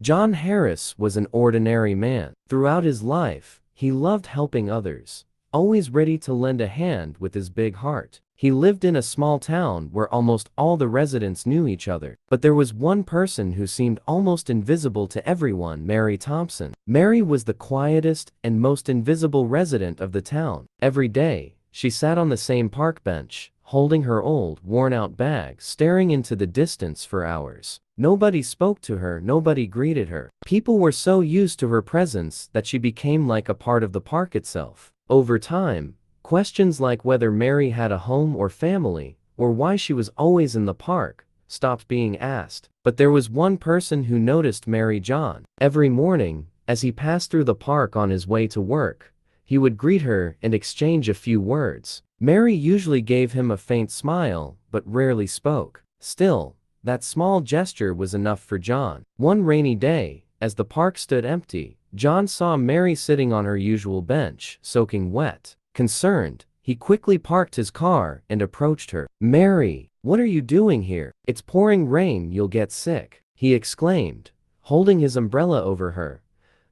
John Harris was an ordinary man. Throughout his life, he loved helping others, always ready to lend a hand with his big heart. He lived in a small town where almost all the residents knew each other. But there was one person who seemed almost invisible to everyone: Mary Thompson. Mary was the quietest and most invisible resident of the town. Every day, she sat on the same park bench, holding her old, worn-out bag, staring into the distance for hours. Nobody spoke to her, nobody greeted her. People were so used to her presence that she became like a part of the park itself. Over time, questions like whether Mary had a home or family, or why she was always in the park, stopped being asked. But there was one person who noticed Mary. John. Every morning, as he passed through the park on his way to work, he would greet her and exchange a few words. Mary usually gave him a faint smile, but rarely spoke. Still, that small gesture was enough for John. One rainy day, as the park stood empty, John saw Mary sitting on her usual bench, soaking wet. Concerned, he quickly parked his car and approached her. "Mary, what are you doing here? It's pouring rain, you'll get sick," he exclaimed, holding his umbrella over her.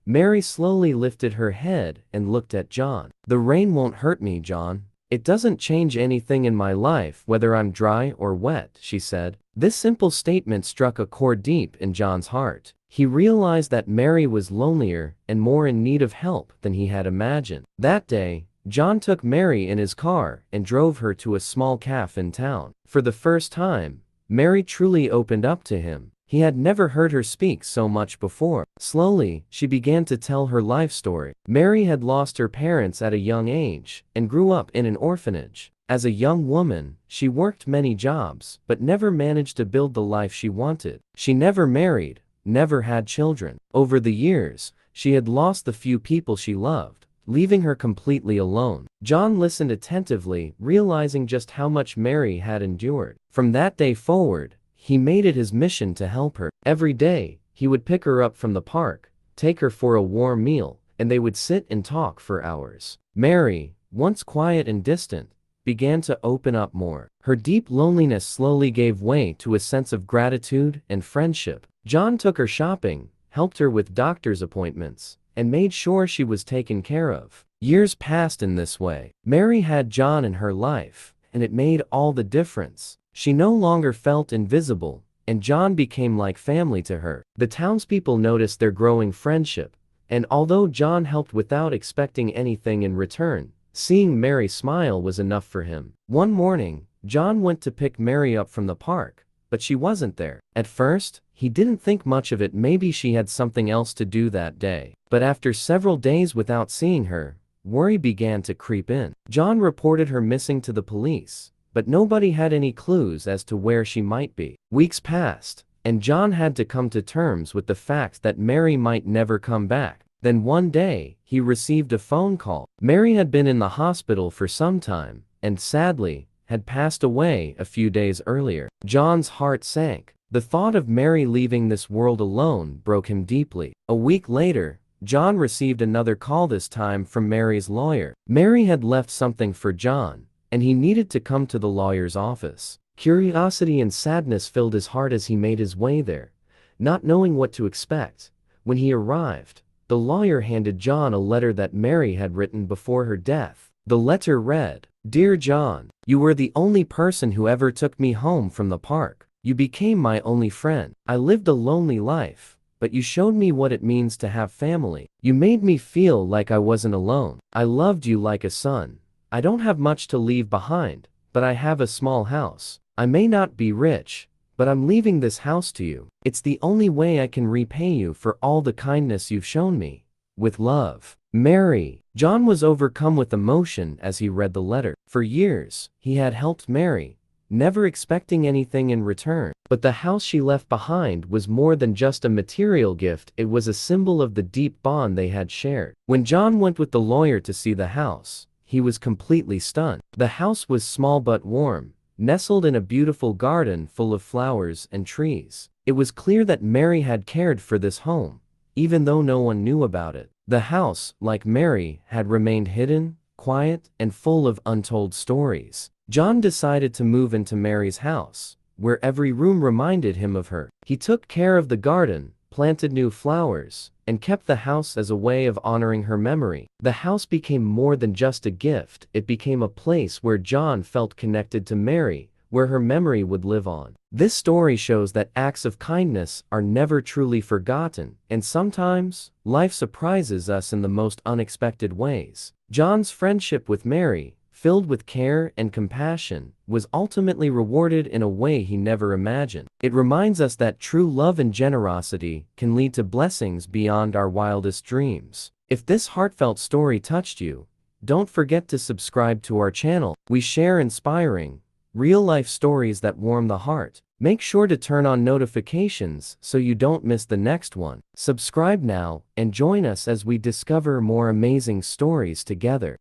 Mary slowly lifted her head and looked at John. "The rain won't hurt me, John. It doesn't change anything in my life whether I'm dry or wet," she said. This simple statement struck a chord deep in John's heart. He realized that Mary was lonelier and more in need of help than he had imagined. That day, John took Mary in his car and drove her to a small cafe in town. For the first time, Mary truly opened up to him. He had never heard her speak so much before. Slowly, she began to tell her life story. Mary had lost her parents at a young age and grew up in an orphanage. As a young woman, she worked many jobs, but never managed to build the life she wanted. She never married, never had children. Over the years, she had lost the few people she loved, leaving her completely alone. John listened attentively, realizing just how much Mary had endured. From that day forward, he made it his mission to help her. Every day, he would pick her up from the park, take her for a warm meal, and they would sit and talk for hours. Mary, once quiet and distant, began to open up more. Her deep loneliness slowly gave way to a sense of gratitude and friendship. John took her shopping, helped her with doctor's appointments, and made sure she was taken care of. Years passed in this way. Mary had John in her life, and it made all the difference. She no longer felt invisible, and John became like family to her. The townspeople noticed their growing friendship, and although John helped without expecting anything in return, seeing Mary smile was enough for him. One morning, John went to pick Mary up from the park, but she wasn't there. At first, he didn't think much of it. Maybe she had something else to do that day. But after several days without seeing her, worry began to creep in. John reported her missing to the police, but nobody had any clues as to where she might be. Weeks passed, and John had to come to terms with the fact that Mary might never come back. Then one day, he received a phone call. Mary had been in the hospital for some time, and sadly, had passed away a few days earlier. John's heart sank. The thought of Mary leaving this world alone broke him deeply. A week later, John received another call, this time from Mary's lawyer. Mary had left something for John, and he needed to come to the lawyer's office. Curiosity and sadness filled his heart as he made his way there, not knowing what to expect. When he arrived, the lawyer handed John a letter that Mary had written before her death. The letter read, "Dear John, you were the only person who ever took me home from the park. You became my only friend. I lived a lonely life, but you showed me what it means to have family. You made me feel like I wasn't alone. I loved you like a son. I don't have much to leave behind, but I have a small house. I may not be rich, but I'm leaving this house to you. It's the only way I can repay you for all the kindness you've shown me. With love, Mary." John was overcome with emotion as he read the letter. For years, he had helped Mary, never expecting anything in return. But the house she left behind was more than just a material gift. It was a symbol of the deep bond they had shared. When John went with the lawyer to see the house, he was completely stunned. The house was small but warm, nestled in a beautiful garden full of flowers and trees. It was clear that Mary had cared for this home, even though no one knew about it. The house, like Mary, had remained hidden, quiet, and full of untold stories. John decided to move into Mary's house, where every room reminded him of her. He took care of the garden, planted new flowers, and kept the house as a way of honoring her memory. The house became more than just a gift, it became a place where John felt connected to Mary, where her memory would live on. This story shows that acts of kindness are never truly forgotten, and sometimes, life surprises us in the most unexpected ways. John's friendship with Mary, filled with care and compassion, was ultimately rewarded in a way he never imagined. It reminds us that true love and generosity can lead to blessings beyond our wildest dreams. If this heartfelt story touched you, don't forget to subscribe to our channel. We share inspiring, real-life stories that warm the heart. Make sure to turn on notifications so you don't miss the next one. Subscribe now and join us as we discover more amazing stories together.